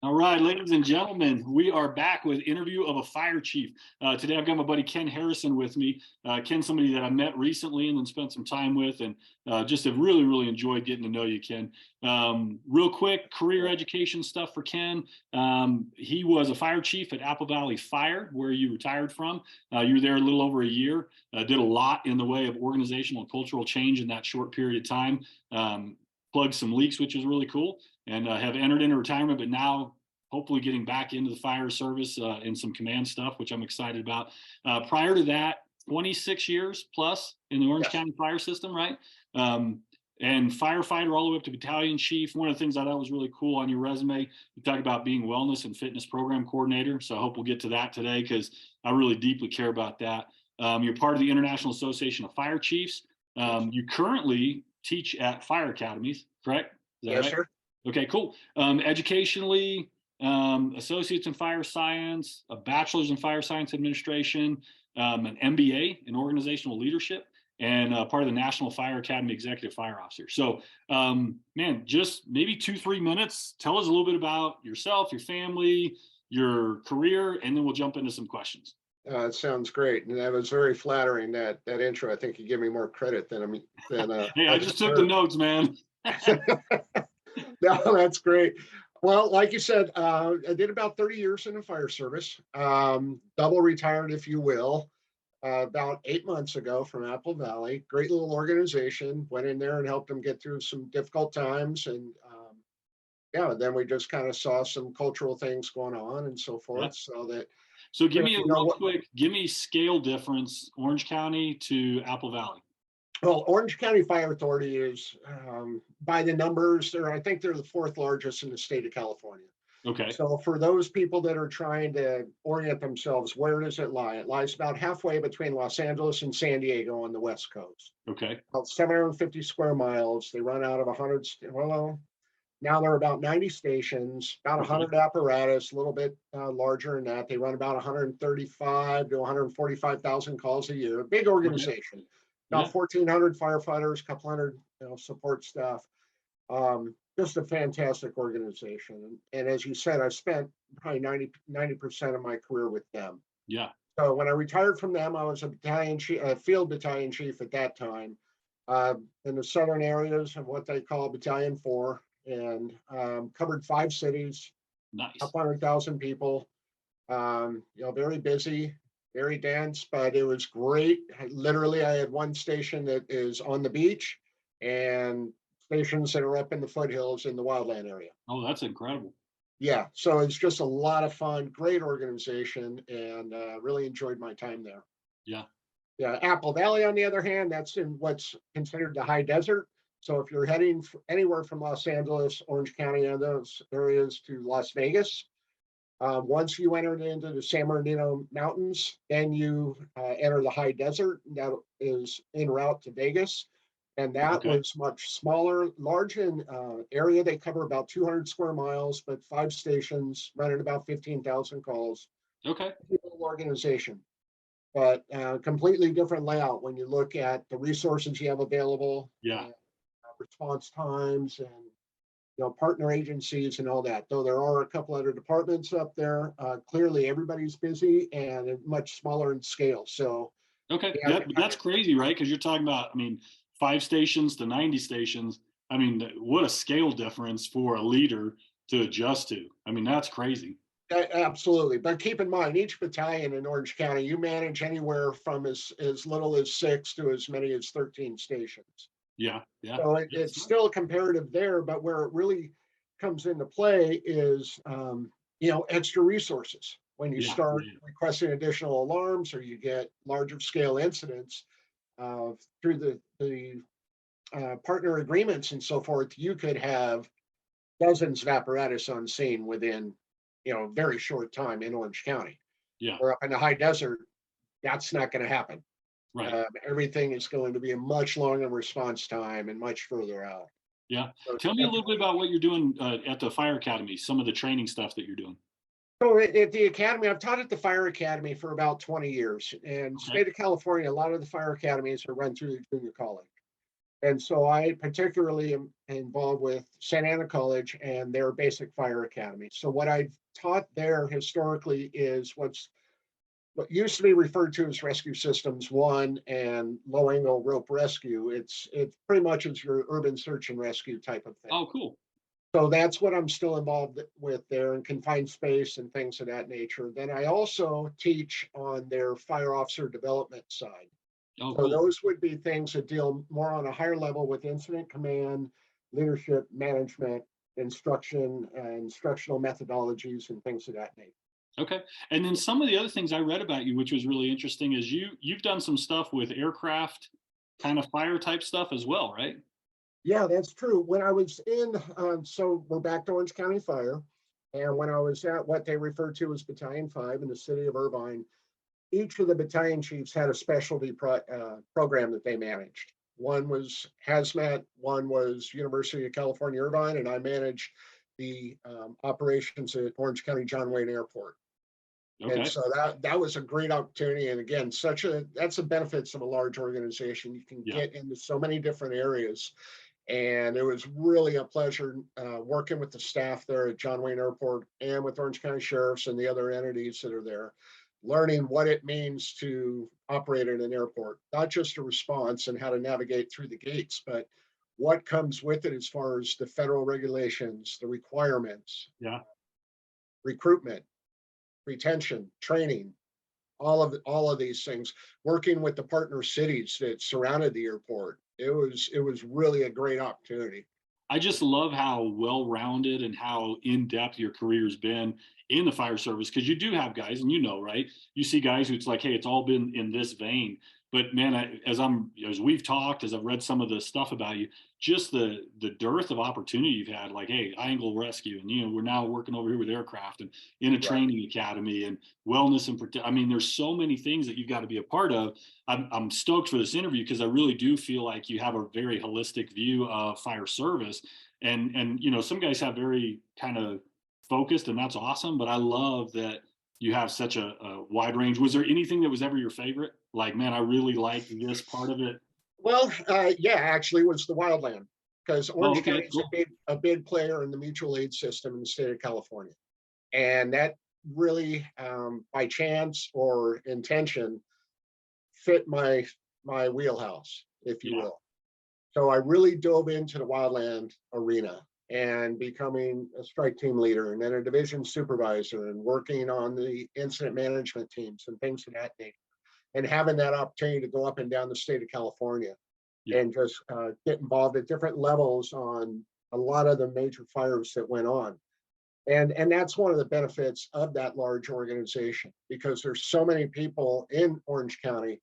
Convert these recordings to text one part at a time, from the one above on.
All right, ladies and gentlemen, we are back with interview of a fire chief. Today I've got my buddy Ken Harrison with me. Ken's somebody that I met recently and then spent some time with, and just have really enjoyed getting to know you, Ken. Real quick, career education stuff for Ken. He was a fire chief at Apple Valley Fire, where you retired from. You were there a little over a year, did a lot in the way of organizational and cultural change in that short period of time. Plugged some leaks, which is really cool, and have entered into retirement, but now hopefully getting back into the fire service in some command stuff, which I'm excited about. Prior to that, 26 years plus in the Orange County fire system, right? And firefighter all the way up to battalion chief. One of the things I thought was really cool on your resume, you talk about being wellness and fitness program coordinator. So I hope we'll get to that today because I really deeply care about that. You're part of the International Association of Fire Chiefs. You currently teach at fire academies, correct? Is that Yes, right? sir. Okay, cool. Educationally, associates in fire science, a bachelor's in fire science administration, an MBA in organizational leadership, and part of the National Fire Academy executive fire officer. So, man, just maybe 2-3 minutes. Tell us a little bit about yourself, your family, your career, and then we'll jump into some questions. It sounds great, and that was very flattering. That intro, I think you give me more credit than Hey, I just took the notes, man. No, that's great. Well, like you said, I did about 30 years in the fire service, double retired, if you will, about 8 months ago from Apple Valley. Great little organization. Went in there and helped them get through some difficult times, and yeah, then we just kind of saw some cultural things going on and so forth. So give me a real what, quick, give me scale difference, Orange County to Apple Valley. Well, Orange County Fire Authority is, by the numbers, I think they're the fourth largest in the state of California. Okay. So for those people that are trying to orient themselves, where does it lie? It lies about halfway between Los Angeles and San Diego on the West Coast. Okay. About 750 square miles. They run out of 100, well, now they're about 90 stations, about 100 apparatus, a little bit larger than that. They run about 135 to 145,000 calls a year. Big organization. About 1,400 firefighters, a couple hundred support staff. Just a fantastic organization. And as you said, I spent probably 90% of my career with them. Yeah. So when I retired from them, I was a battalion chief, a field battalion chief at that time, in the southern areas of what they call Battalion 4, and covered 5 cities, nice, 100,000 people. Very busy, very dense, but it was great. I had one station that is on the beach and stations that are up in the foothills in the wildland area. Oh, that's incredible. Yeah, so it's just a lot of fun, great organization, and really enjoyed my time there. Yeah. Yeah, Apple Valley, on the other hand, that's in what's considered the high desert. So if you're heading anywhere from Los Angeles, Orange County, and those areas to Las Vegas, once you enter into the San Bernardino Mountains, then you enter the high desert. That is en route to Vegas. And that was much smaller, large in area. They cover about 200 square miles, but 5 stations, running about 15,000 calls. Okay. Little organization, but completely different layout when you look at the resources you have available. Yeah. Response times and partner agencies and all that. Though there are a couple other departments up there, clearly everybody's busy and much smaller in scale. So that's crazy, right? Because you're talking about, 5 stations to 90 stations. What a scale difference for a leader to adjust to. That's crazy. Absolutely. But keep in mind, each battalion in Orange County, you manage anywhere from as little as 6 to as many as 13 stations. Yeah. So it's still comparative there, but where it really comes into play is, extra resources. When you start requesting additional alarms or you get larger scale incidents, through the partner agreements and so forth, you could have dozens of apparatus on scene within, very short time in Orange County. Yeah. Or up in the high desert, that's not going to happen. Right. Everything is going to be a much longer response time and much further out. Yeah. So tell me a little bit about what you're doing at the fire academy, some of the training stuff that you're doing. So at the academy, I've taught at the fire academy for about 20 years. And state of California, a lot of the fire academies are run through the junior college. And so I particularly am involved with Santa Ana College and their basic fire academy. So what I've taught there historically is what used to be referred to as Rescue Systems 1 and low angle rope rescue. It pretty much is your urban search and rescue type of thing. Oh, cool. So that's what I'm still involved with there in confined space and things of that nature. Then I also teach on their fire officer development side. Oh, So cool. those would be things that deal more on a higher level with incident command, leadership, management, instruction, instructional methodologies, and things of that nature. Okay. And then some of the other things I read about you, which was really interesting, is you've done some stuff with aircraft kind of fire type stuff as well, right? Yeah, that's true. When I was so we're back to Orange County Fire. And when I was at what they refer to as Battalion 5 in the city of Irvine, each of the battalion chiefs had a specialty program that they managed. One was hazmat, one was University of California, Irvine, and I managed the operations at Orange County John Wayne Airport. And Okay. so that was a great opportunity. And again, that's the benefits of a large organization. You can Yeah. get into so many different areas. And it was really a pleasure working with the staff there at John Wayne Airport and with Orange County Sheriffs and the other entities that are there, learning what it means to operate at an airport, not just a response and how to navigate through the gates, but what comes with it as far as the federal regulations, the requirements, Yeah. recruitment, retention, training, all of these things, working with the partner cities that surrounded the airport. It was really a great opportunity. I just love how well rounded and how in depth your career's been in the fire service, because you do have guys, and you know, right? You see guys who it's like, hey, it's all been in this vein. But man, as we've talked, as I've read some of the stuff about you, just the dearth of opportunity you've had, like, hey, angle rescue, and we're now working over here with aircraft and in a Right. training academy and wellness and I mean, there's so many things that you've got to be a part of. I'm stoked for this interview because I really do feel like you have a very holistic view of fire service, and some guys have very kind of focused, and that's awesome. But I love that you have such a wide range. Was there anything that was ever your favorite? Like, man, I really like this part of it. Well, yeah, actually, it was the wildland because Oh, Orange okay, County is cool. a big player in the mutual aid system in the state of California, and that really, by chance or intention, fit my wheelhouse, if you Yeah, will. So I really dove into the wildland arena and becoming a strike team leader and then a division supervisor and working on the incident management teams and things of that nature. And having that opportunity to go up and down the state of California yeah, and just get involved at different levels on a lot of the major fires that went on. And that's one of the benefits of that large organization because there's so many people in Orange County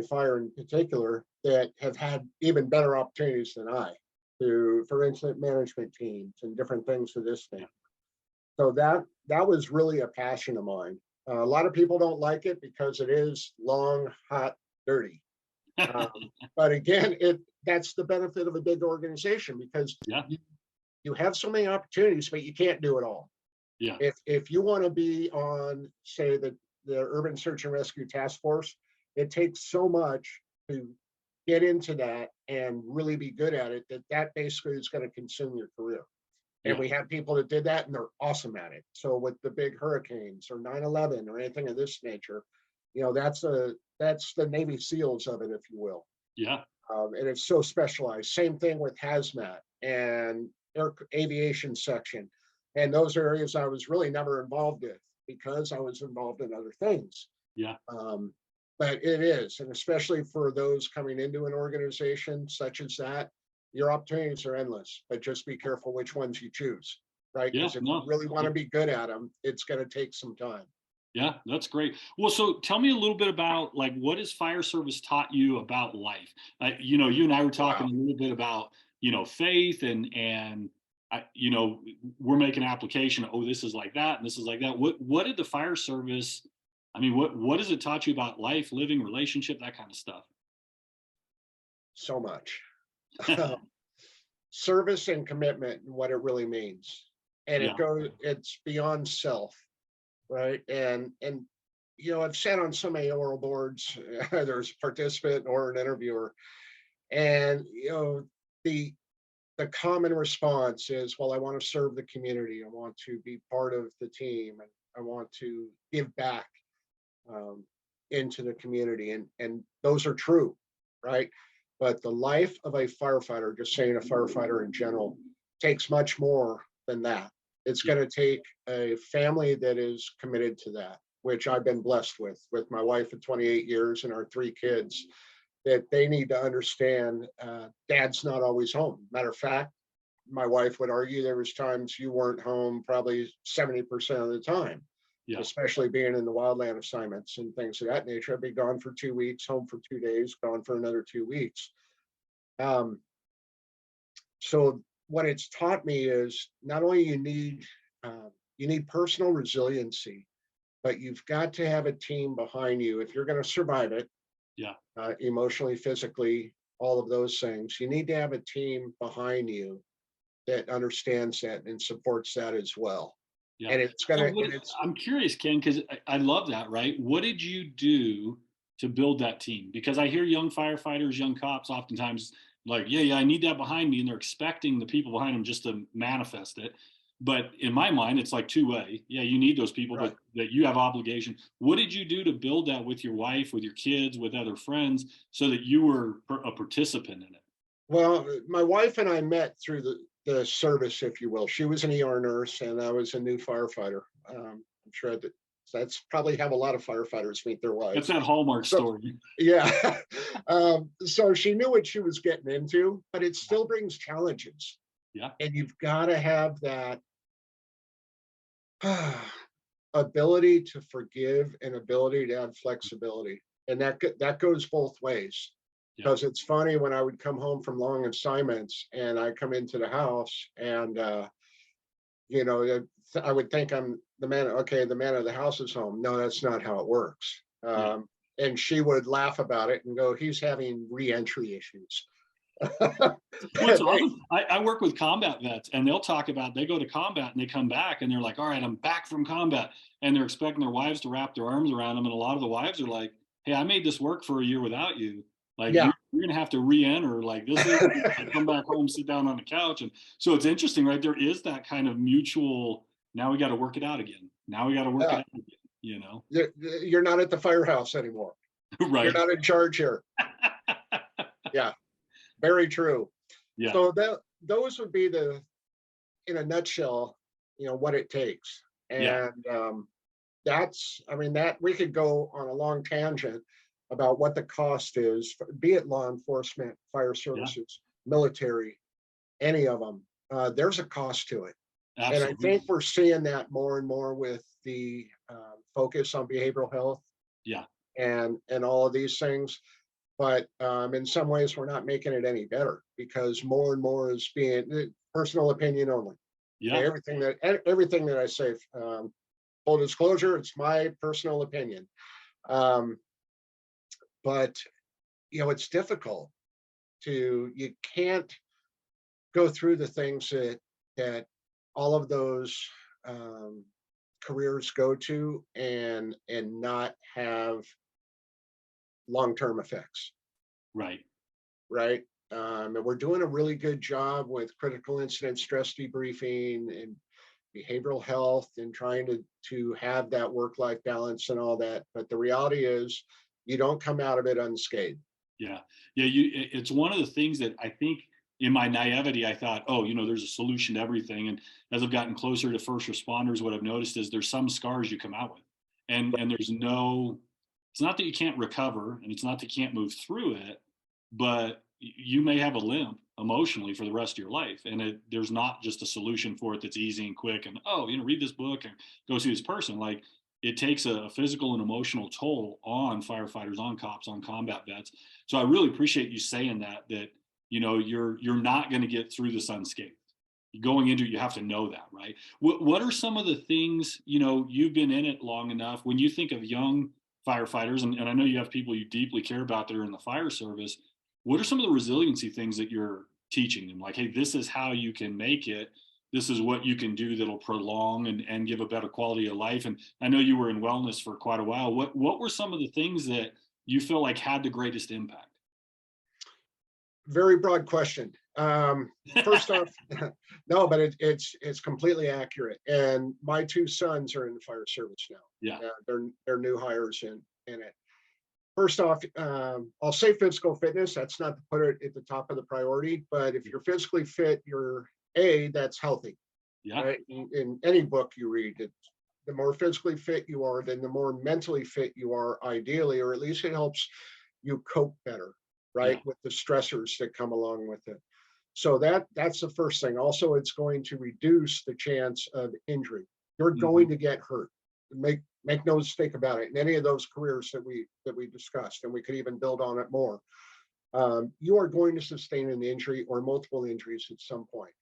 Fire in particular, that have had even better opportunities than I for incident management teams and different things of this yeah. thing. So that was really a passion of mine. A lot of people don't like it because it is long, hot, dirty. But again, that's the benefit of a big organization because Yeah, you have so many opportunities, but you can't do it all. yeah, If you want to be on, say, the Urban Search and Rescue Task Force, it takes so much to get into that and really be good at it that basically is going to consume your career. And yeah. we have people that did that and they're awesome at it. So with the big hurricanes or 9/11 or anything of this nature, that's the Navy SEALs of it, if you will. Yeah. And it's so specialized. Same thing with hazmat and aviation section. And those are areas I was really never involved with because I was involved in other things. Yeah. Um, but it is, and especially for those coming into an organization such as that, your opportunities are endless, but just be careful which ones you choose, right? Yeah. Because if you No. really want to be good at them, it's going to take some time. Yeah, that's great. Well, so tell me a little bit about, like, what has fire service taught you about life? You and I were talking Wow. a little bit about, faith and we're making an application. Oh, this is like that, and this is like that. What did the fire service? I mean, what has it taught you about life, living, relationship, that kind of stuff? So much. Service and commitment and what it really means. And Yeah, it's beyond self, right? And I've sat on so many oral boards, either as a participant or an interviewer, And the common response is, well, I want to serve the community. I want to be part of the team, and I want to give back um, into the community. And those are true, right? But the life of a firefighter, just saying a firefighter in general, takes much more than that. It's Yeah. going to take a family that is committed to that, which I've been blessed with my wife of 28 years and our 3 kids, that they need to understand dad's not always home. Matter of fact, my wife would argue there was times you weren't home probably 70% of the time, Yeah. especially being in the wildland assignments and things of that nature. I'd be gone for 2 weeks, home for 2 days, gone for another 2 weeks. Um, so what it's taught me is not only you need personal resiliency, but you've got to have a team behind you if you're going to survive it, Yeah. emotionally, physically, all of those things. You need to have a team behind you that understands that and supports that as well. Yeah. And it's So gonna, what, and it's I'm curious, Ken, because I love that, right? What did you do to build that team? Because I hear young firefighters, young cops oftentimes like, yeah, yeah, I need that behind me. And they're expecting the people behind them just to manifest it. But in my mind, it's like two-way. Yeah, you need those people, right. but that you have obligation. What did you do to build that with your wife, with your kids, with other friends, so that you were a participant in it? Well, my wife and I met through the service, if you will. She was an ER nurse, and I was a new firefighter. I'm sure that's probably how a lot of firefighters meet their That's wives. that Hallmark So, story. yeah. So she knew what she was getting into, but it still brings challenges. Yeah. And you've got to have that ability to forgive and ability to have flexibility. And that goes both ways. Yeah. Because it's funny when I would come home from long assignments and I come into the house and you know I would think I'm the man. Okay, the man of the house is home. No, that's not how it works. Yeah. And she would laugh about it and go, "He's having reentry issues." What's awesome, I work with combat vets and they'll talk about they go to combat and they come back and they're like, all right, I'm back from combat. And they're expecting their wives to wrap their arms around them. And a lot of the wives are like, hey, I made this work for a year without you. Like Yeah. you're going to have to re-enter. Like this is like, come back home, sit down on the couch. And so it's interesting, right? There is that kind of mutual, now we got to work it out again. Now we got to work it Yeah. out again, you know? You're not at the firehouse anymore. You're Right. not in charge here. Yeah, very true. Yeah. So those would be in a nutshell, what it takes. Yeah. And I mean, that we could go on a long tangent about what the cost is, be it law enforcement, fire Yeah. services, military, any of them. There's a cost to it. And I think Absolutely. we're seeing that more and more with the focus on behavioral health Yeah. and all of these things. But in some ways, we're not making it any better because more and more is being personal opinion only. Okay, Yeah. everything that I say, full disclosure, it's my personal opinion. Um, but it's difficult you can't go through the things that all of those um, careers go to and not have long-term effects, Right. right? And we're doing a really good job with critical incident stress debriefing and behavioral health and trying to have that work-life balance and all that. But the reality is you don't come out of it unscathed. Yeah. Yeah. It's one of the things that I think in my naivety, I thought, oh, there's a solution to everything. And as I've gotten closer to first responders, what I've noticed is there's some scars you come out with. And there's no, it's not that you can't recover and it's not that you can't move through it, but you may have a limp emotionally for the rest of your life. And there's not just a solution for it that's easy and quick and, oh, read this book and go see this person. Like it takes a physical and emotional toll on firefighters, on cops, on combat vets. So I really appreciate you saying that you're not going to get through this unscathed. Going into it, you have to know that, right? What are some of the things, you've been in it long enough when you think of young firefighters, and I know you have people you deeply care about that are in the fire service. What are some of the resiliency things that you're teaching them? Like, hey, this is how you can make it. This is what you can do that'll prolong and give a better quality of life. And I know you were in wellness for quite a while. What were some of the things that you feel like had the greatest impact? Very broad question. First off, no, but it's completely accurate. And my two sons are in the fire service Yeah. now. They're new hires in it. First off, I'll say physical fitness. That's not to put it at the top of the priority, but if you're physically fit, that's healthy, Yeah. right? In any book you read, the more physically fit you are, then the more mentally fit you are, ideally, or at least it helps you cope better, Yeah. right, with the stressors that come along with it. So that's the first thing. Also, it's going to reduce the chance of injury. You're Hmm. going to get hurt. Make no mistake about it. In any of those careers that we discussed, and we could even build on it more, you are going to sustain an injury or multiple injuries at some point.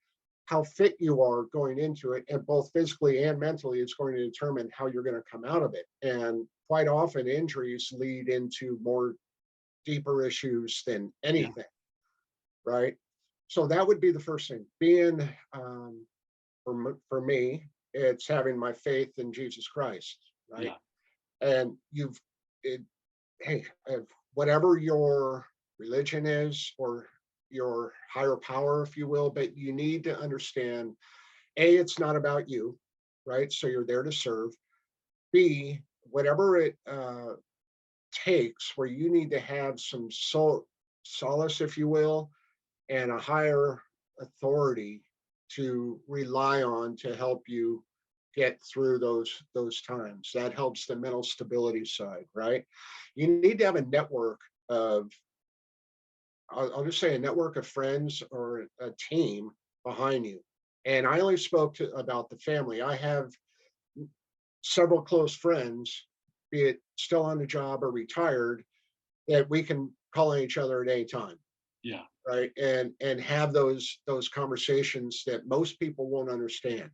How fit you are going into it, and both physically and mentally, it's going to determine how you're going to come out of it. And quite often, injuries lead into more deeper issues than Yeah. anything, right? So that would be the first thing. Being for me, it's having my faith in Jesus Christ, right? Yeah. And it, hey, whatever your religion is or your higher power, if you will, but you need to understand, A, it's not about you, right? So you're there to serve. B, whatever it takes, where you need to have some solace, if you will, and a higher authority to rely on to help you get through those times. That helps the mental stability side, right? You need to have a network of, I'll just say, a network of friends or a team behind you. And I only spoke about the family. I have several close friends, be it still on the job or retired, that we can call on each other at any time, Yeah. right? And have those conversations that most people won't understand,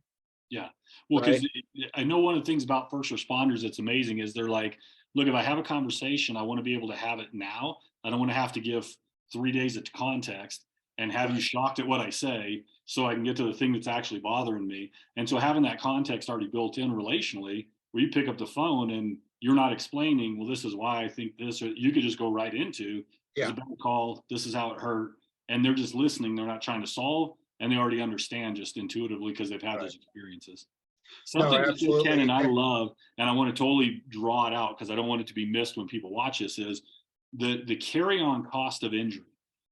Yeah. Well, right? because I know one of the things about first responders that's amazing is they're like, look, if I have a conversation, I want to be able to have it now. I don't want to have to give 3 days of context and have you Right. shocked at what I say so I can get to the thing that's actually bothering me. And so having that context already built in relationally, where you pick up the phone and you're not explaining, well, this is why I think this, or you could just go right into, there's Yeah. a bad call, this is how it hurt. And they're just listening. They're not trying to solve, and they already understand just intuitively because they've had Right. those experiences. No, Something you said, Ken, and absolutely. I love, and I want to totally draw it out because I don't want it to be missed when people watch this, is the carry on cost of injury.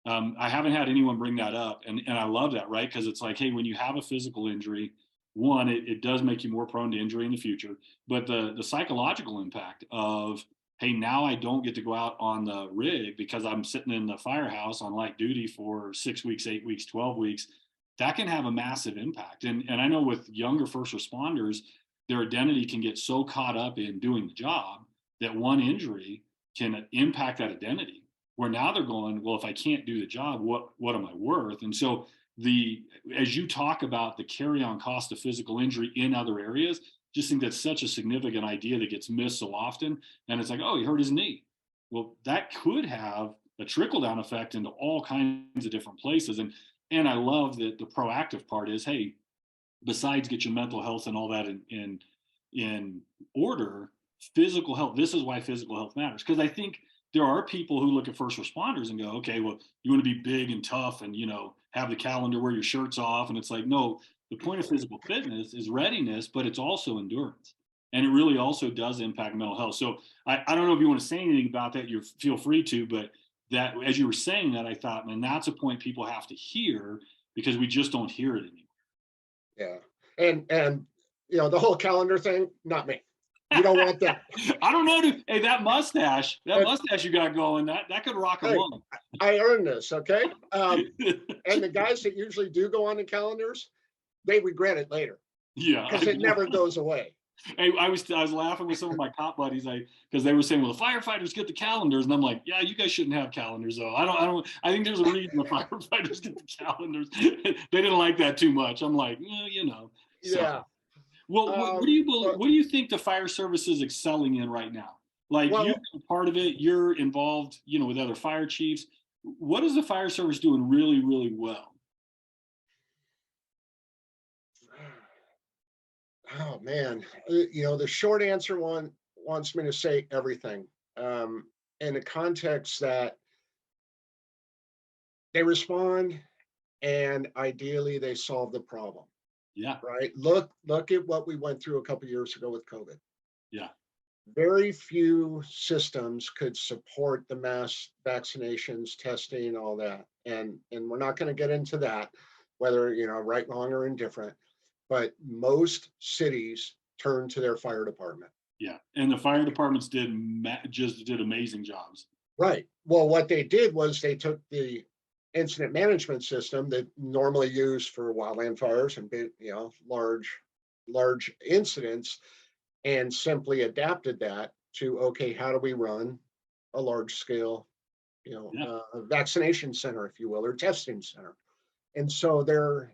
I haven't had anyone bring that up, and I love that, right? Because it's like, hey, when you have a physical injury, one, it does make you more prone to injury in the future, but the psychological impact of, hey, now I don't get to go out on the rig because I'm sitting in the firehouse on light duty for 6 weeks, 8 weeks, 12 weeks. That can have a massive impact. And I know with younger first responders, their identity can get so caught up in doing the job that one injury can impact that identity. Where now they're going, well, if I can't do the job, what am I worth? And so the as you talk about the carry-on cost of physical injury in other areas, just think that's such a significant idea that gets missed so often. And it's like, oh, he hurt his knee. Well, that could have a trickle down effect into all kinds of different places. And I love that the proactive part is, hey, besides get your mental health and all that in order, physical health. This is why physical health matters. Because I think there are people who look at first responders and go, okay, well, you want to be big and tough and have the calendar where your shirt's off. And it's like, no, the point of physical fitness is readiness, but it's also endurance. And it really also does impact mental health. So I don't know if you want to say anything about that, you feel free to, but that as you were saying that, I thought, man, that's a point people have to hear because we just don't hear it anymore. Yeah. And the whole calendar thing, not me. You don't want that. I don't know. Dude. Hey, that And mustache you got going, that could rock a hey, lung. I earned this, okay? And the guys that usually do go on the calendars, they regret it later Yeah, I because it know. never goes away. Hey, I was laughing with some of my cop buddies, because they were saying, well, the firefighters get the calendars, and I'm like, yeah, you guys shouldn't have calendars though. I don't. I think there's a reason the firefighters get the calendars. They didn't like that too much. I'm like, So, Yeah. well, But what do you think the fire service is excelling in right now? Like you've well, been a part of it, you're involved, with other fire chiefs. What is the fire service doing really, really well? oh man, the short answer one wants me to say everything. In a context that They respond, and ideally they solve the problem, Yeah. right? Look at what we went through a couple years ago with COVID. Yeah. Very few systems could support the mass vaccinations, testing, all that. And we're not going to get into that, whether right, wrong, or indifferent. But most cities turn to their fire department. Yeah. And the fire departments just did amazing jobs. Right. Well, what they did was they took the incident management system that normally used for wildland fires and big, large incidents, and simply adapted that to, okay, how do we run a large scale, Yeah. vaccination center, if you will, or testing center. And so their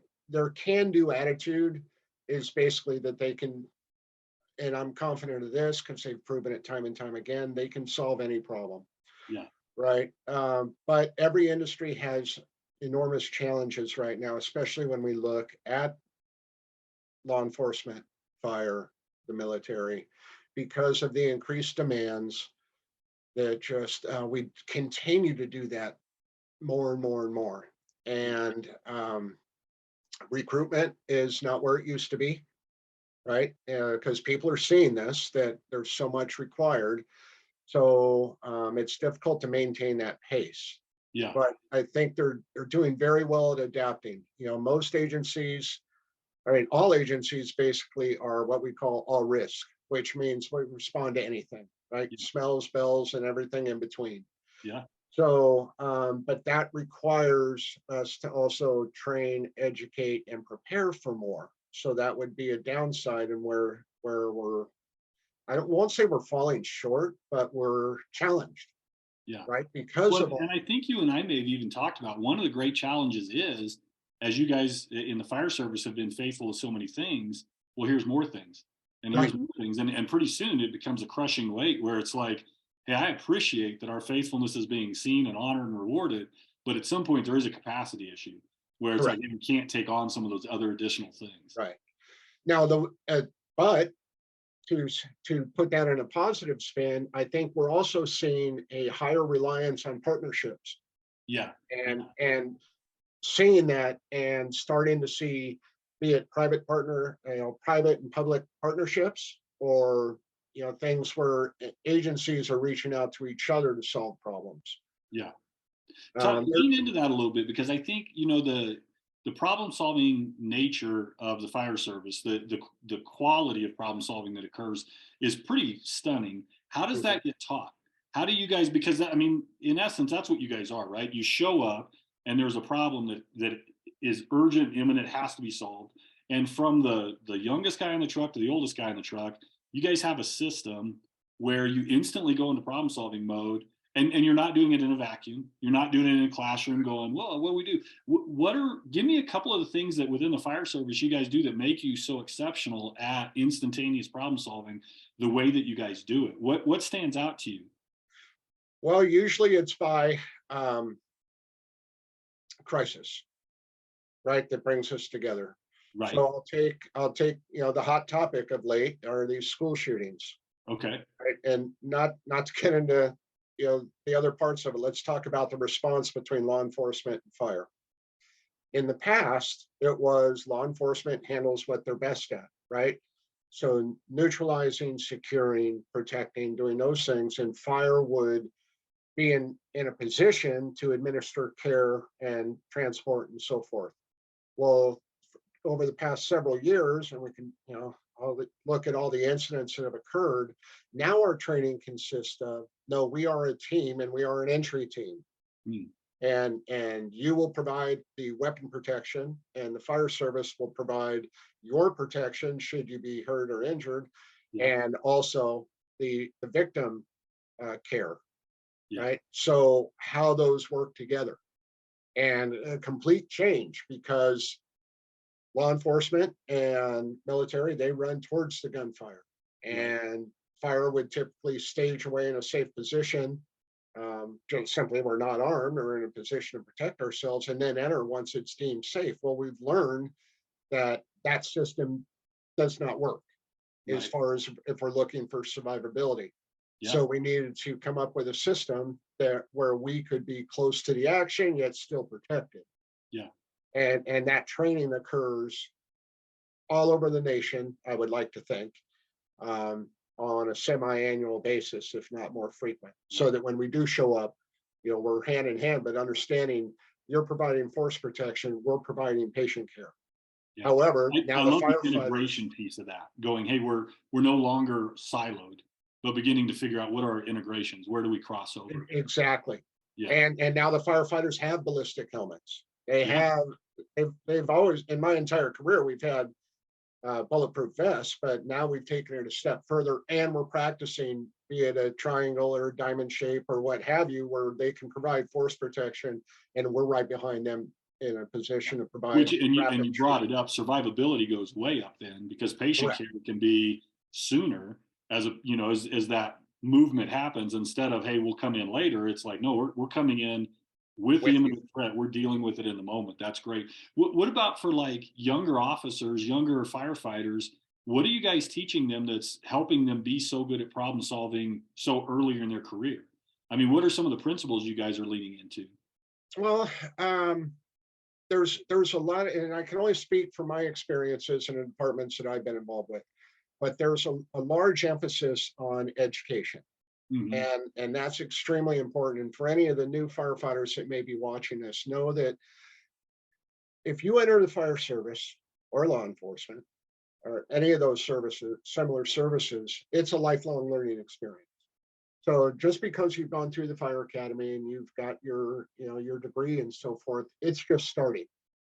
can do attitude is basically that they can, and I'm confident of this because they've proven it time and time again, they can solve any problem. Yeah. Right. But every industry has enormous challenges right now, especially when we look at law enforcement, fire, the military, because of the increased demands that just we continue to do that more and more and more. And recruitment is not where it used to be, right? Because people are seeing this, that there's so much required. So it's difficult to maintain that pace. Yeah. But I think they're doing very well at adapting. Most agencies, I mean, all agencies basically are what we call all risk, which means we respond to anything, right? Yeah. Smells, bells, and everything in between. Yeah. So, but that requires us to also train, educate, and prepare for more. So that would be a downside, and where we're, I don't won't say we're falling short, but we're challenged, Yeah. right? Because Well, of all. and I think you and I may have even talked about one of the great challenges is, as you guys in the fire service have been faithful to so many things, well, here's more things, and here's Right. more things, and pretty soon it becomes a crushing weight where it's like, hey, I appreciate that our faithfulness is being seen and honored and rewarded, but at some point there is a capacity issue where it's like Correct. hey, we can't take on some of those other additional things. Right. Now, but to to put that in a positive spin, I think we're also seeing a higher reliance on partnerships, Yeah. and Yeah. seeing that and starting to see, be it private and public partnerships, or things where agencies are reaching out to each other to solve problems. Yeah. There, Lean into that a little bit because I think the problem solving nature of the fire service, the quality of problem solving that occurs is pretty stunning. How does mhm, that get taught? How do you guys? Because I mean, in essence, that's what you guys are, right? You show up and there's a problem that is urgent, imminent, has to be solved. And from the youngest guy in the truck to the oldest guy in the truck, you guys have a system where you instantly go into problem solving mode and you're not doing it in a vacuum. You're not doing it in a classroom going, well, what do we do? Give me a couple of the things that within the fire service you guys do that make you so exceptional at instantaneous problem solving the way that you guys do it? What stands out to you? well, usually it's by um, crisis, right, that brings us together. So Right. I'll take the hot topic of late are these school shootings, Okay. right? And not to get into the other parts of it. Let's talk about the response between law enforcement and fire. In the past, it was law enforcement handles what they're best at, right? So neutralizing, securing, protecting, doing those things, and fire would be in a position to administer care and transport and so forth. Well, over the past several years, and we can, look at all the incidents that have occurred. Now our training consists of, no, we are a team and we are an entry team. Hmm. And you will provide the weapon protection, and the fire service will provide your protection should you be hurt or injured, Yeah. and also the victim care, Yeah. right? So how those work together, and a complete change because law enforcement and military, they run towards the gunfire, Right. and fire would typically stage away in a safe position. Just simply, we're not armed or in a position to protect ourselves, and then enter once it's deemed safe. Well, we've learned that that system does not work as Right. far as if we're looking for survivability. Yeah. So we needed to come up with a system that where we could be close to the action yet still protected. Yeah. And that training occurs all over the nation, I would like to think, um, on a semi-annual basis, if not more frequent, Yeah. so that when we do show up, we're hand in hand, but understanding you're providing force protection, we're providing patient care. Yeah. However, I now the love the firefighters, integration piece of that. Going, hey, we're no longer siloed, but beginning to figure out what are our integrations. Where do we cross over? exactly, Yeah. and now the firefighters have ballistic helmets. They Yeah. have they've always, in my entire career, we've had bulletproof vests, but now we've taken it a step further and we're practicing, be it a triangle or diamond shape or what have you, where they can provide force protection and we're right behind them in a position to provide Which and rapid you brought treatment. it up, survivability goes way up then because patient Correct. care can be sooner as a as that movement happens instead of hey we'll come in later. It's like no we're coming in with the With you. imminent threat. We're dealing with it in the moment. That's great. What about for like younger officers, younger firefighters? What are you guys teaching them that's helping them be so good at problem solving so earlier in their career? I mean, what are some of the principles you guys are leaning into? Well, there's a lot, and I can only speak from my experiences in the departments that I've been involved with, but there's a large emphasis on education. Hmm. And that's extremely important. And for any of the new firefighters that may be watching this, know that if you enter the fire service or law enforcement or any of those services, similar services, it's a lifelong learning experience. So just because you've gone through the fire academy and you've got your degree and so forth, it's just starting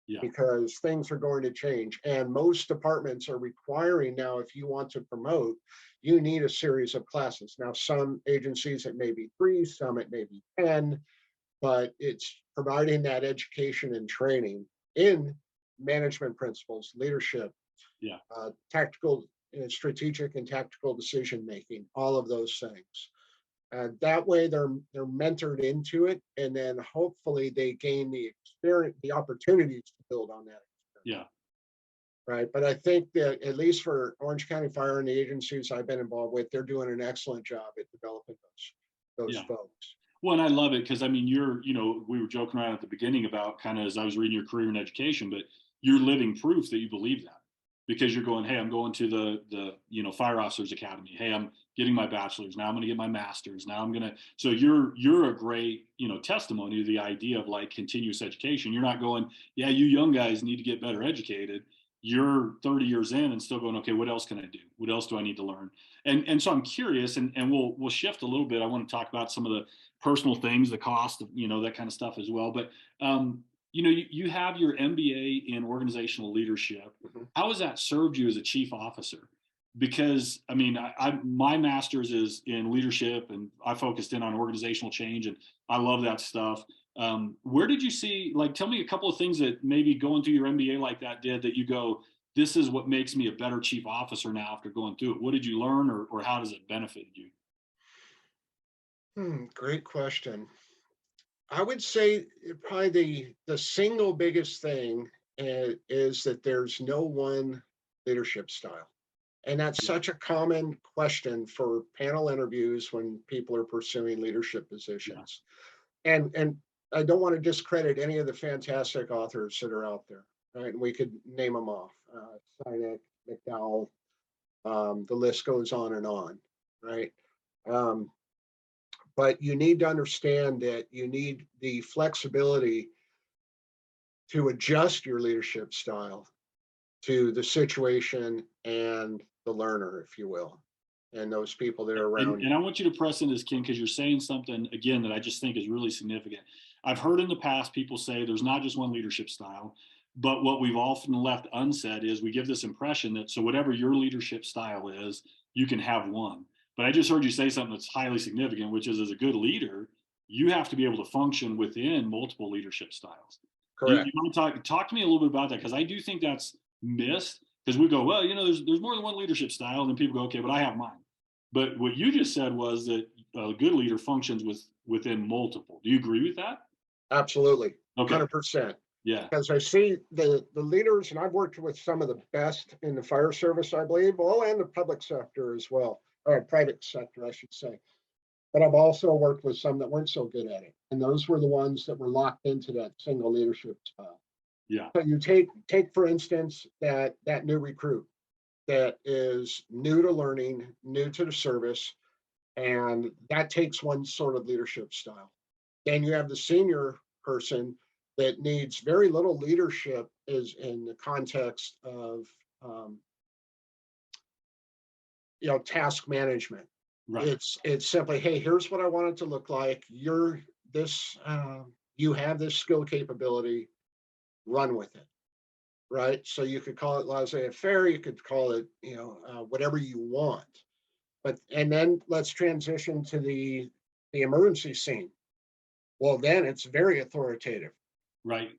Yeah. because things are going to change. And most departments are requiring now, if you want to promote, you need a series of classes. Now, some agencies it may be three, some it may be 10, but it's providing that education and training in management principles, leadership, Yeah. tactical, strategic and tactical decision making, all of those things. That way, they're mentored into it, and then hopefully they gain the experience, the opportunities to build on that experience. Yeah. Right. But I think that at least for Orange County Fire and the agencies I've been involved with, they're doing an excellent job at developing those Yeah. folks. Well, and I love it because I mean, we were joking around at the beginning about kind of as I was reading your career in education, but you're living proof that you believe that because you're going, hey, I'm going to the fire officers academy. Hey, I'm getting my bachelor's. Now I'm going to get my master's. Now I'm going to. So you're a great testimony to the idea of like continuous education. You're not going, yeah, you young guys need to get better educated. You're 30 years in and still going, okay, what else can I do? What else do I need to learn? And so I'm curious, and we'll shift a little bit. I want to talk about some of the personal things, the cost of that kind of stuff as well. But you have your MBA in organizational leadership. Mhm. How has that served you as a chief officer? Because I mean, my master's is in leadership, and I focused in on organizational change, and I love that stuff. Where did you see? Like, tell me a couple of things that maybe going through your MBA like that did that you go, this is what makes me a better chief officer now after going through it. What did you learn, or how does it benefit you? Great question. I would say probably the single biggest thing is that there's no one leadership style. And that's Yeah, such a common question for panel interviews when people are pursuing leadership yeah, positions. And I don't want to discredit any of the fantastic authors that are out there. Right? And we could name them off. Sinek, McDowell, the list goes on, right? Um, but you need to understand that you need the flexibility to adjust your leadership style to the situation and the learner, if you will, and those people that are and around and you. I want you to press in this, Ken, because you're saying something again that I just think is really significant. I've heard in the past people say there's not just one leadership style, but what we've often left unsaid is we give this impression that so whatever your leadership style is, you can have one. But I just heard you say something that's highly significant, which is as a good leader, you have to be able to function within multiple leadership styles. You Correct. want to talk to me a little bit about that because I do think that's missed because we go, well, there's more than one leadership style, and then people go, okay, but I have mine. But what you just said was that a good leader functions within multiple. Do you agree with that? Absolutely. Okay. 100%. Yeah. Because I see the leaders, and I've worked with some of the best in the fire service, I believe, well, and the public sector as well. or private sector, I should say. But I've also worked with some that weren't so good at it. And those were the ones that were locked into that single leadership style. Yeah. So you take for instance that new recruit that is new to learning, new to the service, and that takes one sort of leadership style. Then you have the senior person that needs very little leadership is in the context of um, task management. Right. It's simply, hey, here's what I want it to look like. You're this you have this skill capability, run with it, right? So you could call it laissez-faire, you could call it whatever you want. But and then let's transition to the emergency scene. Well, then it's very authoritative, Right.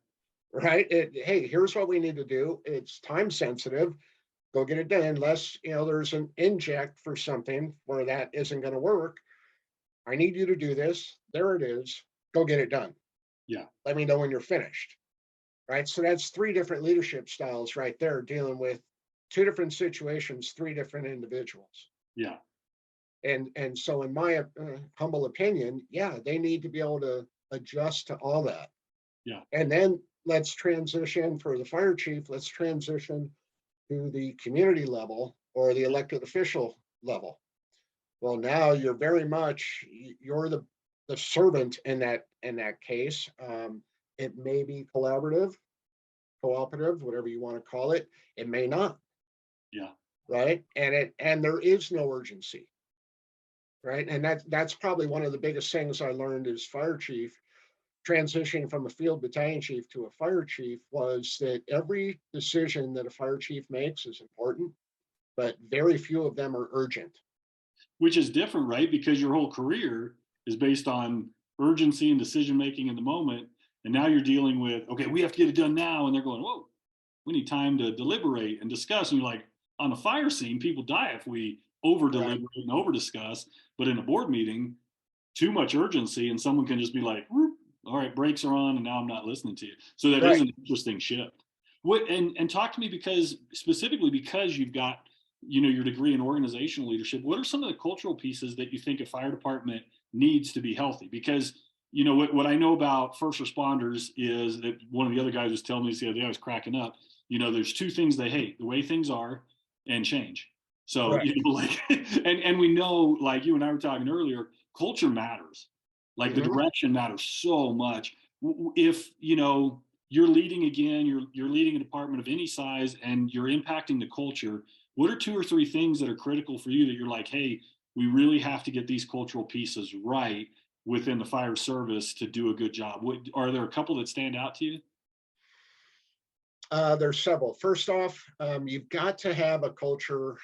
right? Hey, here's what we need to do. It's time sensitive. Go get it done. Unless there's an inject for something where that isn't going to work. I need you to do this. There it is. Go get it done. Yeah. Let me know when you're finished. Right. So that's three different leadership styles right there, dealing with two different situations, three different individuals. Yeah. And so, in my humble opinion, yeah, they need to be able to adjust to all that. Yeah. And then let's transition for the fire chief. Let's transition to the community level or the elected official level. Well, now you're very much you're the servant in that case. It may be collaborative, cooperative, whatever you want to call it. It may not, Yeah. right? And there is no urgency, right? And that's probably one of the biggest things I learned as fire chief, transitioning from a field battalion chief to a fire chief, was that every decision that a fire chief makes is important, but very few of them are urgent. Which is different, right? Because your whole career is based on urgency and decision making in the moment. And now you're dealing with, okay, we have to get it done now. And they're going, whoa, we need time to deliberate and discuss. And you're like, on a fire scene, people die if we over Right, deliberate and over discuss. But in a board meeting, too much urgency, and someone can just be like, all right, brakes are on, and now I'm not listening to you. So that is right. an interesting shift. What and talk to me, because specifically because you've got your degree in organizational leadership, what are some of the cultural pieces that you think a fire department needs to be healthy? Because what I know about first responders is that one of the other guys was telling me the other day, I was cracking up. There's two things they hate: the way things are and change. So Correct. like, and we know, like you and I were talking earlier, culture matters. Like the Mhm. direction matters so much. If you're leading again, you're leading a department of any size, and you're impacting the culture, what are two or three things that are critical for you that you're like, hey, we really have to get these cultural pieces right within the fire service to do a good job? Are there a couple that stand out to you? There's several. First off, you've got to have a culture,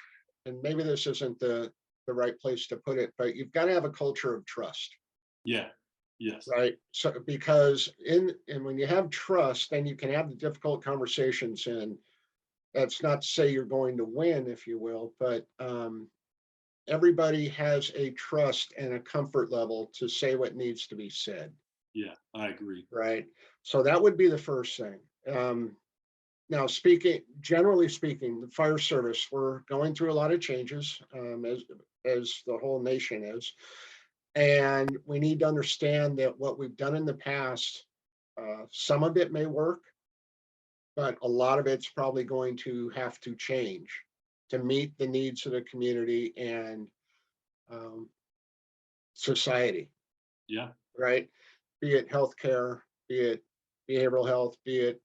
and maybe this isn't the right place to put it, but you've got to have a culture of trust, Yeah. Yes. right? So because and when you have trust, then you can have the difficult conversations, and that's not to say you're going to win, if you will, but everybody has a trust and a comfort level to say what needs to be said, Yeah, I agree. right? So that would be the first thing. Now, generally speaking, the fire service, we're going through a lot of changes, as the whole nation is, and we need to understand that what we've done in the past, some of it may work, but a lot of it's probably going to have to change to meet the needs of the community and um, society, Yeah. right? Be it healthcare, be it behavioral health, be it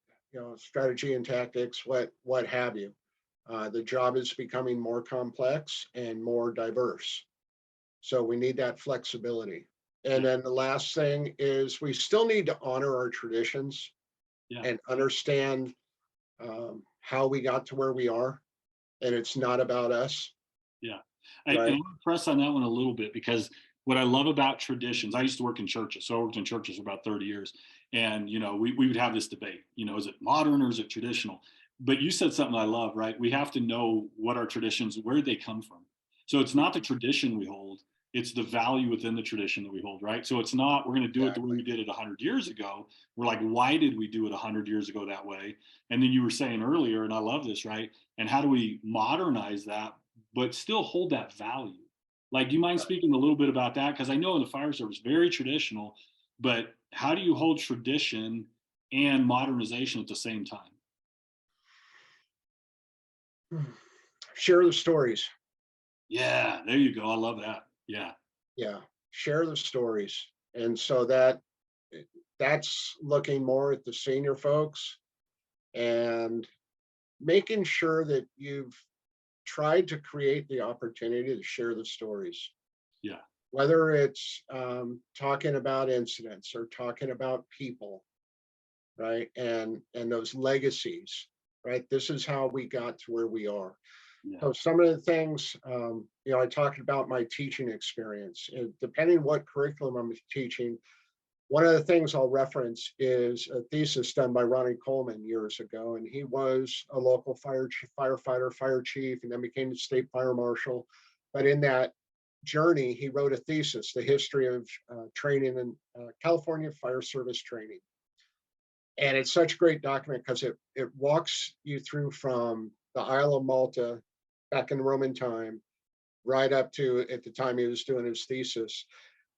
strategy and tactics, what have you. The job is becoming more complex and more diverse, so we need that flexibility. And Yeah. then the last thing is we still need to honor our traditions Yeah. and understand how we got to where we are, and it's not about us, Yeah. And right? I want to press on that one a little bit, because what I love about traditions, I used to work in churches. So I worked in churches for about 30 years. And, we would have this debate, is it modern or is it traditional? But you said something I love, right? We have to know what our traditions, where they come from. So it's not the tradition we hold, it's the value within the tradition that we hold, right? So it's not, we're going to do it the way Exactly. we did it 100 years ago. We're like, why did we do it 100 years ago that way? And then you were saying earlier, and I love this, right? And how do we modernize that but still hold that value? Like, do you mind speaking a little bit about that? Because I know in the fire service, very traditional, but how do you hold tradition and modernization at the same time? Share the stories. Yeah, there you go. I love that. Yeah, Yeah, share the stories. And so that's looking more at the senior folks and making sure that you've tried to create the opportunity to share the stories, yeah, whether it's talking about incidents or talking about people, right? And those legacies, right? This is how we got to where we are. yeah, So some of the things, I talked about my teaching experience. Depending what curriculum I'm teaching, one of the things I'll reference is a thesis done by Ronnie Coleman years ago, and he was a local firefighter, fire chief, and then became the state fire marshal. But in that journey, he wrote a thesis, the history of training in California fire service training. And it's such a great document because it walks you through from the Isle of Malta back in Roman time, right up to at the time he was doing his thesis,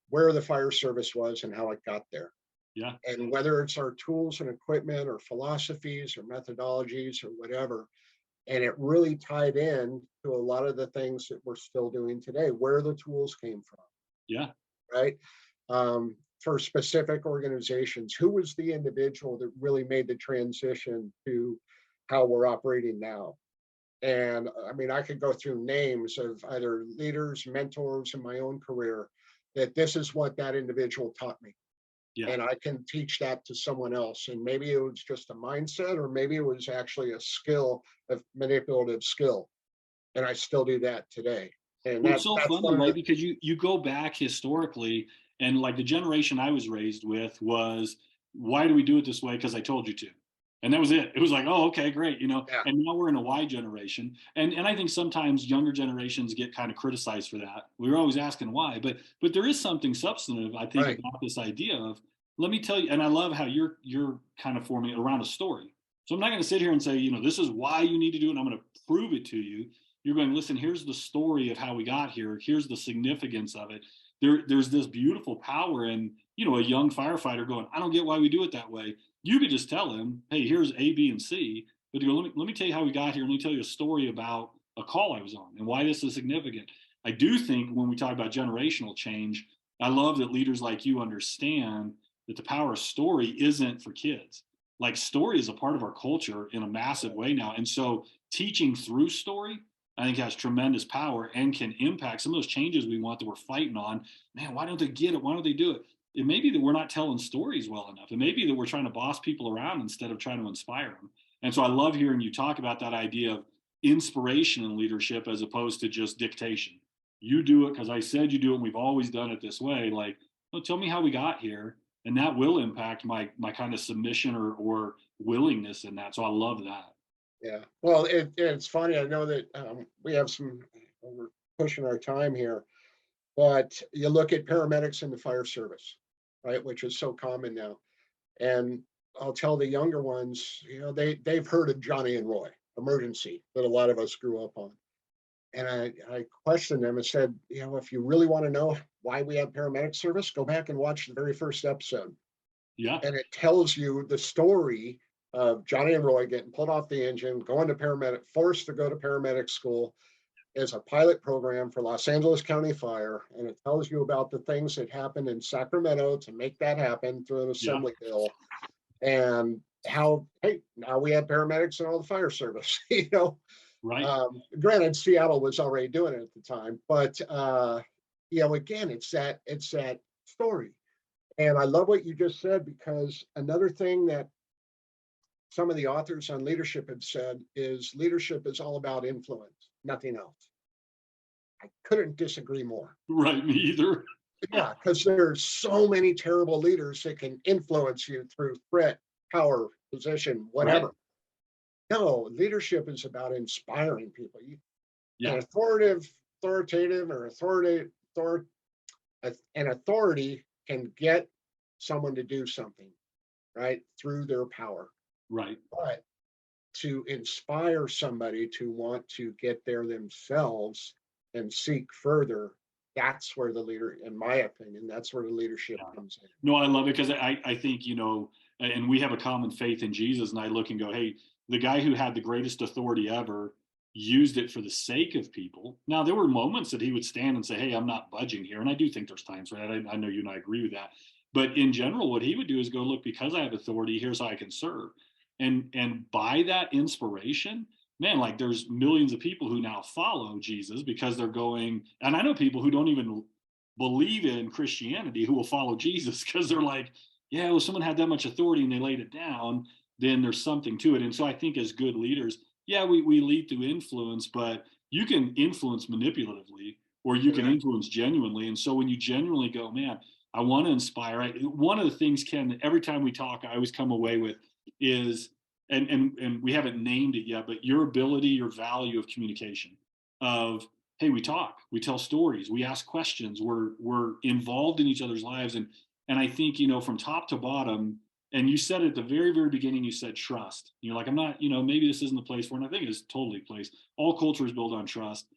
where the fire service was and how it got there. yeah, And whether it's our tools and equipment or philosophies or methodologies or whatever. And it really tied in to a lot of the things that we're still doing today, where the tools came from, yeah, right? For specific organizations, who was the individual that really made the transition to how we're operating now? And I mean, I could go through names of either leaders, mentors in my own career that this is what that individual taught me. yeah. And I can teach that to someone else. And maybe it was just a mindset, or maybe it was actually a skill, a manipulative skill. And I still do that today. And Well, it's so that's funny, one of right? the Because you go back historically, and like the generation I was raised with was, why do we do it this way? Because I told you to. And that was it. It was like, oh, okay, great, you know. yeah, And now we're in a Y generation, and I think sometimes younger generations get kind of criticized for that. We were always asking why, but there is something substantive, I think, right. about this idea of, let me tell you. And I love how you're kind of forming it around a story. So I'm not going to sit here and say, this is why you need to do it, and I'm going to prove it to you. You're going, listen, here's the story of how we got here. Here's the significance of it. There's this beautiful power in, a young firefighter going, I don't get why we do it that way. You could just tell him, hey, here's A, B, and C. But to go, let me tell you how we got here. Let me tell you a story about a call I was on and why this is significant. I do think when we talk about generational change, I love that leaders like you understand that the power of story isn't for kids. Like, story is a part of our culture in a massive way now. And so teaching through story, I think, has tremendous power and can impact some of those changes we want that we're fighting on. Man, why don't they get it? Why don't they do it? It may be that we're not telling stories well enough. It may be that we're trying to boss people around instead of trying to inspire them. And so I love hearing you talk about that idea of inspiration in leadership as opposed to just dictation. You do it because I said you do it, and we've always done it this way. Like, oh, tell me how we got here, and that will impact my kind of submission or willingness in that. So I love that. Yeah. Well, it's funny. I know that we have we're pushing our time here, but you look at paramedics in the fire service, right, which is so common now. And I'll tell the younger ones, they've heard of Johnny and Roy emergency that a lot of us grew up on. And I questioned them and said, if you really want to know why we have paramedic service, go back and watch the very first episode. Yeah, And it tells you the story of Johnny and Roy getting pulled off the engine, going to forced to go to paramedic school as a pilot program for Los Angeles County Fire. And it tells you about the things that happened in Sacramento to make that happen through an yeah, assembly bill, and how, hey, now we have paramedics in all the fire service. right. Granted, Seattle was already doing it at the time, but again, it's that story. And I love what you just said, because another thing that some of the authors on leadership have said is leadership is all about influence, nothing else. I couldn't disagree more. Right, me either. Yeah, because there's so many terrible leaders that can influence you through threat, power, position, Right. whatever. No, leadership is about inspiring people. An Yeah, authoritative or an authority can get someone to do something, right, through their power. right. But to inspire somebody to want to get there themselves and seek further, that's where the leader, in my opinion, that's where the leadership Yeah. comes in. No, I love it because I think, and we have a common faith in Jesus, and I look and go, hey, the guy who had the greatest authority ever used it for the sake of people. Now, there were moments that he would stand and say, hey, I'm not budging here. And I do think there's times for that. I know you and I agree with that. But in general, what he would do is go, look, because I have authority, here's how I can serve. And by that inspiration, man, like there's millions of people who now follow Jesus because they're going, and I know people who don't even believe in Christianity who will follow Jesus because they're like, yeah, well, someone had that much authority and they laid it down, then there's something to it. And so I think as good leaders, yeah, we lead through influence, but you can influence manipulatively or you can Amen. influence genuinely. And so when you genuinely go, man, I want to inspire. One of the things, Ken, every time we talk, I always come away with is, and we haven't named it yet, but your ability, your value of communication, of hey, we talk, we tell stories, we ask questions, we're involved in each other's lives, and I think from top to bottom. And you said at the very very beginning, you said trust. You're like, I'm not, maybe this isn't the place for it. And I think it's totally a place. All culture is built on trust,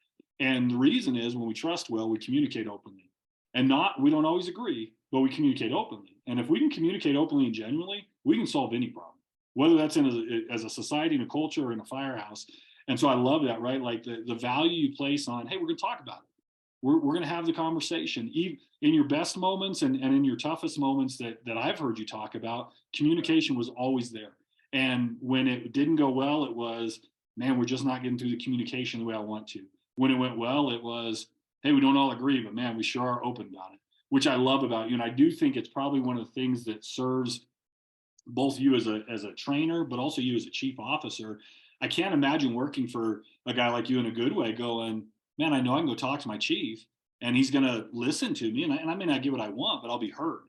and the reason is when we trust well, we communicate openly, and not we don't always agree, but we communicate openly. And if we can communicate openly and genuinely, we can solve any problem, whether that's as a society, in a culture, or in a firehouse. And so I love that, right? Like the value you place on, hey, we're going to talk about it. We're going to have the conversation. Even in your best moments and in your toughest moments that I've heard you talk about, communication was always there. And when it didn't go well, it was, man, we're just not getting through the communication the way I want to. When it went well, it was, hey, we don't all agree, but man, we sure are open about it, which I love about you. And I do think it's probably one of the things that serves both you as a trainer, but also you as a chief officer. I can't imagine working for a guy like you in a good way, going, man, I know I can go talk to my chief and he's going to listen to me. And I may not get what I want, but I'll be heard.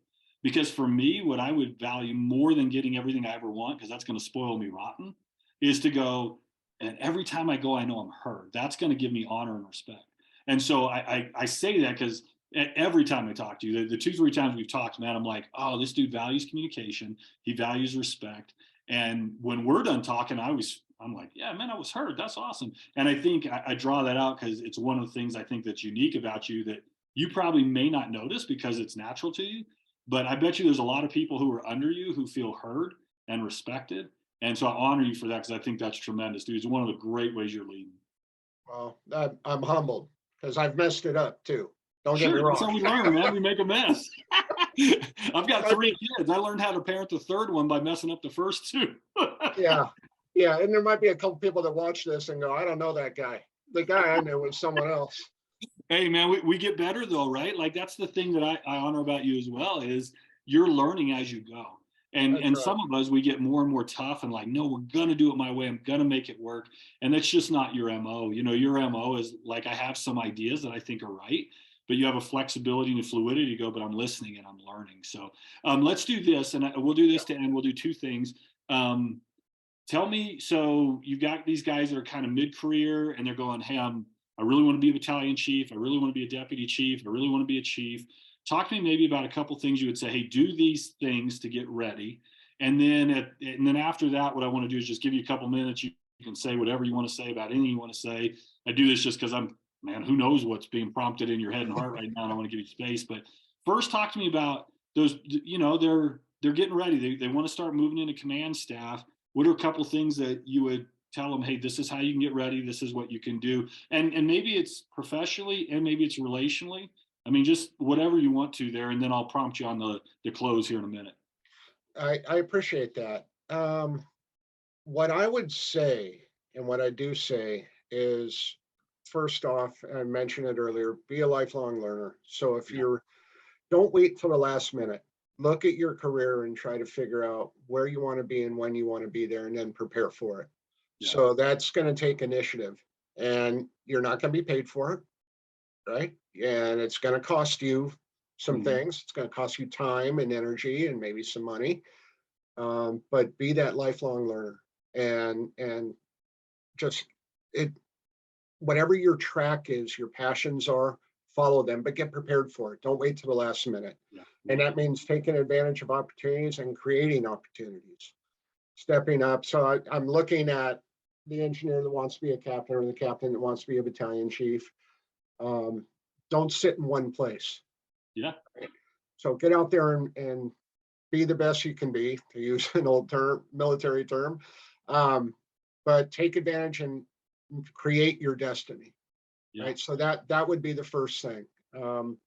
Because for me, what I would value more than getting everything I ever want, because that's going to spoil me rotten, is to go, and every time I go, I know I'm heard. That's going to give me honor and respect. And so I say that because every time I talk to you, the two, three times we've talked, man, I'm like, oh, this dude values communication. He values respect. And when we're done talking, I'm like, yeah, man, I was heard. That's awesome. And I think I draw that out because it's one of the things I think that's unique about you that you probably may not notice because it's natural to you. But I bet you there's a lot of people who are under you who feel heard and respected. And so I honor you for that because I think that's tremendous, dude. It's one of the great ways you're leading. Well, I'm humbled because I've messed it up too. Don't get me Sure, that's wrong. how we learn, man. We make a mess. I've got I three mean, kids. I learned how to parent the third one by messing up the first two. yeah, yeah, and there might be a couple people that watch this and go, I don't know that guy. The guy I knew was someone else. Hey, man, we get better though, right? Like that's the thing that I honor about you as well is you're learning as you go. That's And right. some of us we get more and more tough and like, no, we're gonna do it my way. I'm gonna make it work. And that's just not your MO. Your MO is like I have some ideas that I think are right, but you have a flexibility and a fluidity to go, but I'm listening and I'm learning. So let's do this, and we'll do Yeah. this to end. We'll do two things. Um, Tell me, so you've got these guys that are kind of mid-career and they're going, hey, I really want to be a battalion chief. I really want to be a deputy chief. I really want to be a chief. Talk to me maybe about a couple things you would say, hey, do these things to get ready. And then after that, what I want to do is just give you a couple minutes. You can say whatever you want to say about anything you want to say. I do this just because man, who knows what's being prompted in your head and heart right now. And I want to give you space. But first talk to me about those, they're getting ready. They want to start moving into command staff. What are a couple things that you would tell them, hey, this is how you can get ready, this is what you can do, and maybe it's professionally and maybe it's relationally. I mean, just whatever you want to there, and then I'll prompt you on the close here in a minute. I appreciate that. What I would say and what I do say is first off, I mentioned it earlier, be a lifelong learner. So if Yeah, you're, don't wait till the last minute. Look at your career and try to figure out where you want to be and when you want to be there and then prepare for it. yeah. So that's going to take initiative and you're not going to be paid for it, right? And it's going to cost you some Mm-hmm. things. It's going to cost you time and energy and maybe some money. But be that lifelong learner and just it whatever your track is, your passions are, follow them, but get prepared for it. Don't wait till the last minute. Yeah, And love that that. means taking advantage of opportunities and creating opportunities, stepping up. So I'm looking at the engineer that wants to be a captain or the captain that wants to be a battalion chief. Um, don't sit in one place. Yeah. So get out there and be the best you can be, to use an old term, military term. Um, but take advantage and create your destiny. Yeah. Right. So that would be the first thing. Um,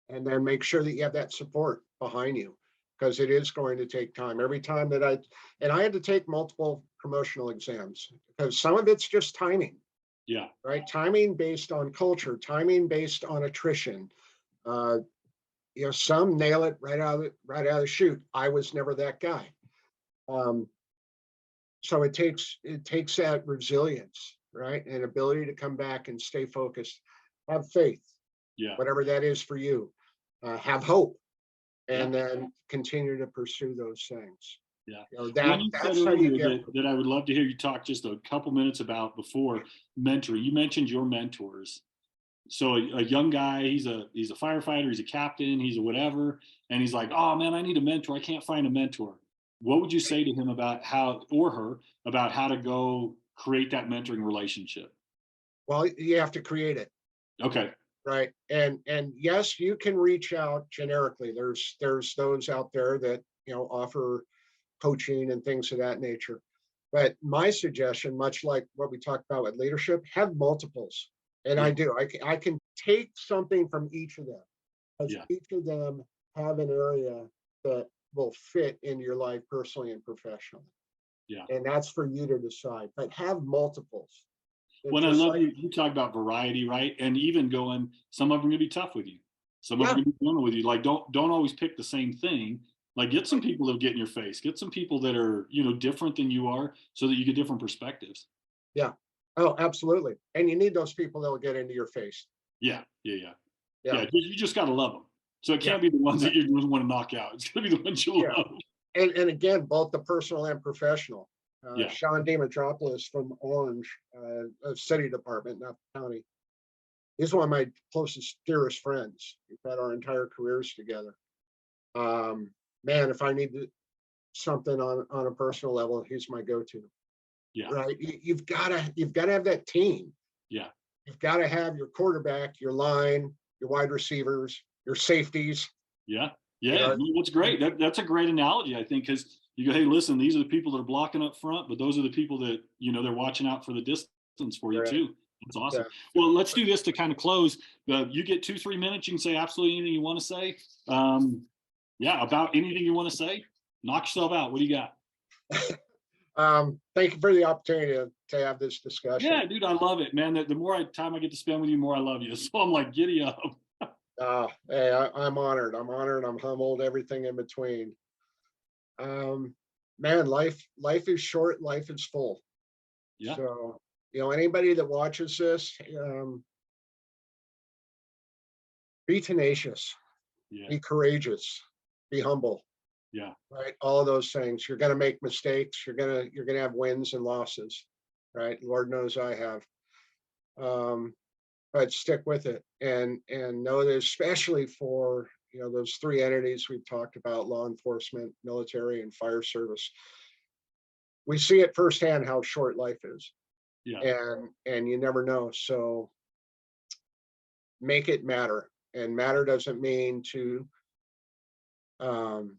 and then make sure that you have that support behind you, because it is going to take time. Every time that I had to take multiple promotional exams, because some of it's just timing, Yeah. right? Timing based on culture, timing based on attrition. Uh, some nail it right out of the chute. I was never that guy. Um, so it takes that resilience, right, and ability to come back and stay focused, have faith, Yeah. whatever that is for you, have hope, Yeah. and then continue to pursue those things. Yeah. When That you said that's how you earlier get. that I would love to hear you talk just a couple minutes about before mentoring, you mentioned your mentors. So a young guy, he's a firefighter, he's a captain, he's a whatever, and he's like, oh man, I need a mentor. I can't find a mentor. What would you say to him about how, or her, about how to go create that mentoring relationship? Well, you have to create it, Okay. right? And yes, you can reach out generically. There's those out there that offer coaching and things of that nature. But my suggestion, much like what we talked about with leadership, have multiples. And Yeah. I do. I can take something from each of them, because Yeah. each of them have an area that will fit in your life personally and professionally. Yeah. And that's for you to decide. But have multiples. It's When I just love like, you talk about variety, right? And even going, some of them are gonna be tough with you. Some of them yeah, are gonna be gentle with you. Like don't always pick the same thing. Like get some people that get in your face. Get some people that are, different than you are so that you get different perspectives. yeah. Oh, absolutely. And you need those people that will get into your face. Yeah, yeah, yeah. Yeah, Yeah, you just gotta love them. So it yeah, can't be the ones yeah, that you just wanna knock out. It's gonna be the ones you yeah. love. And again, both the personal and professional. Yeah, Sean Demetropoulos from Orange, city department, not county. He's one of my closest, dearest friends. We've had our entire careers together. Um, Man, if I need something on a personal level, he's my go-to. yeah, Right? You've got to have that team. yeah, You've got to have your quarterback, your line, your wide receivers, your safeties. yeah, You yeah. know, No, that's great. That's a great analogy, I think, because you go, hey, listen, these are the people that are blocking up front, but those are the people that, they're watching out for the distance for you right? too. That's Yeah. awesome. Well, let's do this to kind of close. You get 2-3 minutes. You can say absolutely anything you want to say. Um, yeah, about anything you want to say. Knock yourself out. What do you got? Thank you for the opportunity to have this discussion. Yeah, dude, I love it, man. The more time I get to spend with you, the more I love you. So I'm like, giddy up. Hey, I'm honored. I'm honored. I'm humbled. Everything in between. Um, Man, life is short. Life is full. Yeah, So, anybody that watches this, be tenacious, yeah, be courageous, be humble. yeah, Right, all of those things. You're going to make mistakes. You're going to have wins and losses. Right, Lord knows I have. Um, but stick with it, and know that, especially for those three entities we've talked about: law enforcement, military, and fire service. We see it firsthand how short life is, yeah, and you never know. So make it matter, and matter doesn't mean to um,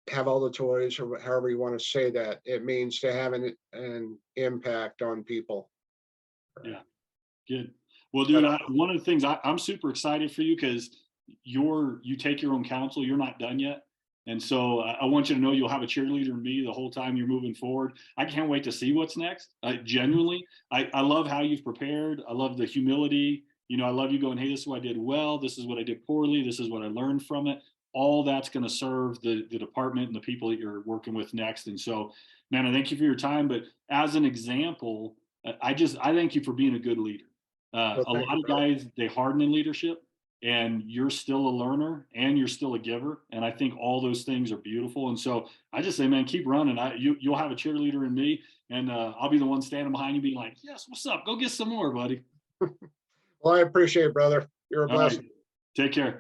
have all the toys, or however you want to say that. It means to have an impact on people. yeah. Good. Well, But dude, one of the things I'm super excited for you because you take your own counsel. You're not done yet, and so I want you to know you'll have a cheerleader in me the whole time you're moving forward. I can't wait to see what's next. Genuinely, I love how you've prepared. I love the humility. I love you going, hey, this is what I did well. This is what I did poorly. This is what I learned from it. All that's going to serve the department and the people that you're working with next. And so, man, I thank you for your time. But as an example, I thank you for being a good leader. well, A thank lot you, of brother. guys, they harden in leadership, and you're still a learner and you're still a giver. And I think all those things are beautiful. And so I just say, man, keep running. You'll have a cheerleader in me, and I'll be the one standing behind you being like, yes, what's up? Go get some more, buddy. Well, I appreciate it, brother. You're a All right. blessing. Take care.